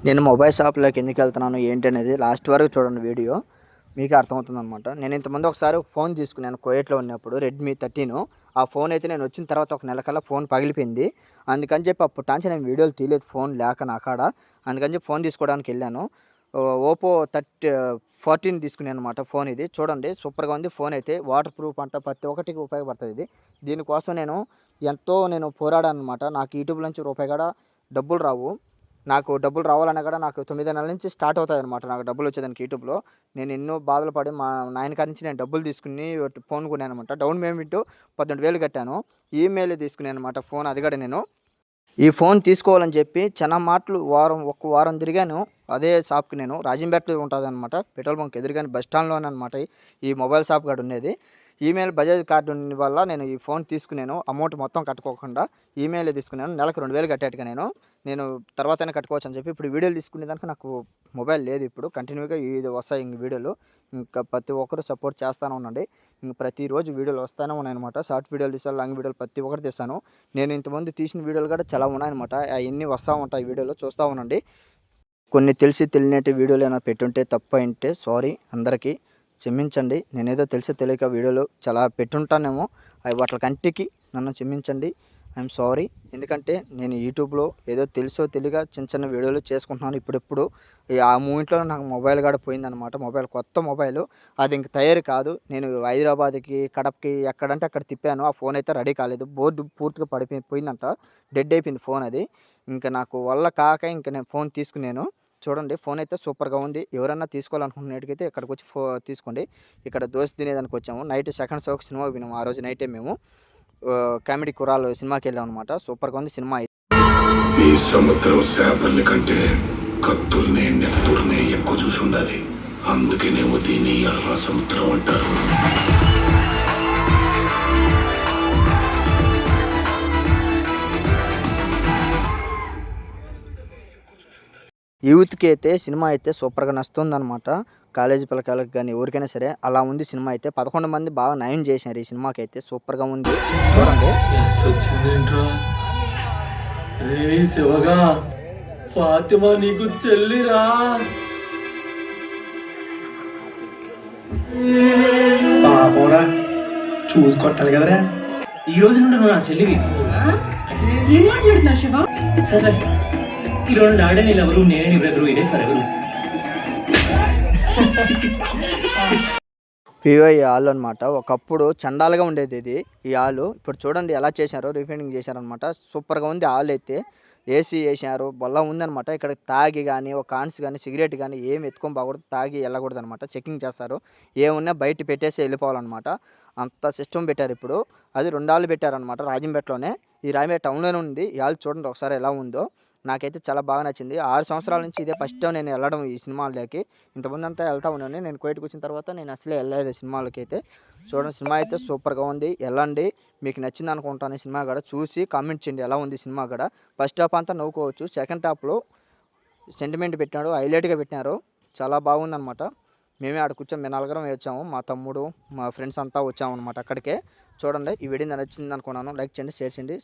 నేను మొబైల్ షాప్లోకి ఎందుకు వెళ్తున్నాను ఏంటి అనేది లాస్ట్ వరకు చూడండి వీడియో మీకు అర్థమవుతుంది అనమాట. నేను ఇంతకుముందు ఒకసారి ఫోన్ తీసుకున్నాను కువైట్లో ఉన్నప్పుడు, రెడ్మీ 13. ఆ ఫోన్ అయితే నేను వచ్చిన తర్వాత ఒక నెల కల్లా ఫోన్ పగిలిపోయింది. అందుకని చెప్పి అప్పటి నేను వీడియోలు తీయలేదు, ఫోన్ లేక నా కాడ. అందుకని చెప్పి ఫోన్ తీసుకోవడానికి వెళ్ళాను. ఓపో 14 తీసుకున్నాను అనమాట. ఫోన్ ఇది చూడండి, సూపర్గా ఉంది. ఫోన్ అయితే వాటర్ ప్రూఫ్ అంట, ప్రతి ఒక్కటికి ఉపయోగపడుతుంది ఇది. దీనికోసం నేను పోరాడాను అనమాట. నాకు యూట్యూబ్ నుంచి రూపాయి కూడా డబ్బులు రావు. నాకు డబ్బులు రావాలన్నా కూడా నాకు 9 నెలల నుంచి స్టార్ట్ అవుతాయన్నమాట నాకు డబ్బులు వచ్చేదానికి యూట్యూబ్లో. నేను ఎన్నో బాధలు పడి మా నాయన కాడి నుంచి నేను డబ్బులు తీసుకుని ఫోన్ కొన్నాను అనమాట. డౌన్ పేమెంట్ 18,000 కట్టాను. ఈమెయిల్ తీసుకున్నాను అనమాట ఫోన్. అది కూడా నేను ఈ ఫోన్ తీసుకోవాలని చెప్పి చాలా మాటలు ఒక వారం తిరిగాను. అదే షాప్కి నేను రాజంపేటలో ఉంటుంది అనమాట, పెట్రోల్ బంక్ ఎదురుగానే బస్ స్టాండ్లోనే అనమాట ఈ మొబైల్ షాప్ కూడా ఉండేది. ఈమెయిల్ బజాజ్ కార్డు వల్ల నేను ఈ ఫోన్ తీసుకున్నాను. అమౌంట్ మొత్తం కట్టుకోకుండా ఈమెయిల్ తీసుకున్నాను. నెలకు 2,000 కట్టేట్టుగా నేను తర్వాతనే కట్టుకోవచ్చు అని చెప్పి ఇప్పుడు వీడియోలు తీసుకునే దానికి నాకు మొబైల్ లేదు. ఇప్పుడు కంటిన్యూగా ఇది వస్తాయి ఇంక వీడియోలు. ఇంకా ప్రతి ఒక్కరు సపోర్ట్ చేస్తూనే ఉండండి. ఇంక ప్రతిరోజు వీడియోలు వస్తూనే ఉన్నాయన్నమాట. షార్ట్ వీడియోలు తీస్తాను, లాంగ్ వీడియోలు ప్రతి ఒక్కటి తీస్తాను. నేను ఇంతకుముందు తీసిన వీడియోలు కూడా చాలా ఉన్నాయన్నమాట. అవన్నీ వస్తూ ఉంటాయి వీడియోలు, చూస్తూ ఉండండి. కొన్ని తెలిసి తెలియనటి వీడియోలు ఏమైనా పెట్టుంటే తప్పు అయింటే సారీ, అందరికీ క్షమించండి. నేనేదో తెలిసి తెలియక వీడియోలు చాలా పెట్టుంటానేమో, అవి వాటి కంటికి నన్ను క్షమించండి. I'm sorry. ఎందుకంటే నేను యూట్యూబ్లో ఏదో తెలుసో తెలియక చిన్న చిన్న వీడియోలు చేసుకుంటున్నాను. ఇప్పుడిప్పుడు ఆ మూమెంట్లో నాకు మొబైల్ కూడా పోయిందనమాట. మొబైల్ కొత్త మొబైల్, అది ఇంక తయారు కాదు. నేను హైదరాబాద్కి, కడపకి ఎక్కడంటే అక్కడ తిప్పాను. ఆ ఫోన్ అయితే రెడీ కాలేదు. బోర్డు పూర్తిగా పోయిందంట, డెడ్ అయిపోయింది ఫోన్. అది ఇంకా నాకు వల్ల కాక ఇంక నేను ఫోన్ తీసుకున్నాను. చూడండి, ఫోన్ అయితే సూపర్గా ఉంది. ఎవరన్నా తీసుకోవాలనుకున్నట్టుకైతే ఇక్కడికి వచ్చి తీసుకోండి. ఇక్కడ దోశ తినేదానికి వచ్చాము. నైట్ సెకండ్ షోకి సినిమాకి పోయినాము. ఆ రోజు నైటే మేము కామెడీ కురాలు సినిమాకి వెళ్ళాం అనమాట. సూపర్గా ఉంది సినిమా. ఈ సముద్రం చేపల కంటే కత్తుల్ని నెత్తుర్నే ఎక్కువ చూసి ఉండాలి. అందుకేనేమో దీన్ని ఎర్ర సముద్రం అంటారు. యూత్కి అయితే సినిమా అయితే సూపర్గా నచ్చుతుంది అనమాట. కాలేజీ పిల్లకాయలకు కానీ ఎవరికైనా సరే అలా ఉంది సినిమా అయితే. 11 మంది బాగా నయం చేసినారు ఈ సినిమాకి అయితే. సూపర్గా ఉంది చూడండి. ఫాతిమా నీకు చెల్లిరా. పాపరా చూసి కొట్టాలి కదరా. ఈ రోజు నుండి నువ్వు నా చెల్లివి. సరే, ఈ రోజు ఆడే నీళ్ళెవరు, నేనే నీ బ్రదరు, ఇదే సార్ ఎవరు. పివై హాల్ అనమాట. ఒకప్పుడు చండాలుగా ఉండేది ఇది, ఈ హాల్. ఇప్పుడు చూడండి ఎలా చేశారో, రీఫైండింగ్ చేశారనమాట. సూపర్గా ఉంది హాల్ అయితే. ఏసీ వేసినారు, బొల్ల ఉందనమాట. ఇక్కడ తాగి కానీ ఒక కాన్స్ కానీ సిగరెట్ కానీ ఏమి ఎత్తుకొని పోకూడదు, తాగి వెళ్ళకూడదు అనమాట. చెకింగ్ చేస్తారు. ఏమున్నా బయట పెట్టేసి వెళ్ళిపోవాలన్నమాట. అంత సిస్టమ్ పెట్టారు ఇప్పుడు. అది 2 హాళ్ళు పెట్టారనమాట రాజంపేటలోనే. ఈ రాజంపేట టౌన్లోనే ఉంది ఈ హాల్. చూడండి ఒకసారి ఎలా ఉందో. నాకైతే చాలా బాగా నచ్చింది. 6 సంవత్సరాల నుంచి ఇదే ఫస్ట్ టైం నేను వెళ్ళడం ఈ సినిమాలకి. ఇంతకుముందు అంతా వెళ్తా ఉన్నాను. నేను కువైట్కి వచ్చిన తర్వాత నేను అసలే వెళ్ళలేదు సినిమాలకి అయితే. చూడండి, సినిమా అయితే సూపర్గా ఉంది. వెళ్ళండి, మీకు నచ్చింది అనుకుంటాను. సినిమా కూడా చూసి కామెంట్ చేయండి ఎలా ఉంది సినిమా కూడా. ఫస్ట్ హాఫ్ అంతా నవ్వుకోవచ్చు, సెకండ్ హాఫ్లో సెంటిమెంట్ పెట్టినాడు, హైలైట్గా పెట్టినారు. చాలా బాగుందన్నమాట. మేమే ఆడ కూర్చొని మేము 4 వచ్చాము. మా తమ్ముడు, మా ఫ్రెండ్స్ అంతా వచ్చాము అనమాట అక్కడికే. చూడండి, ఈ వీడియో నచ్చింది అనుకున్నాను. లైక్ చేయండి, షేర్ చేయండి,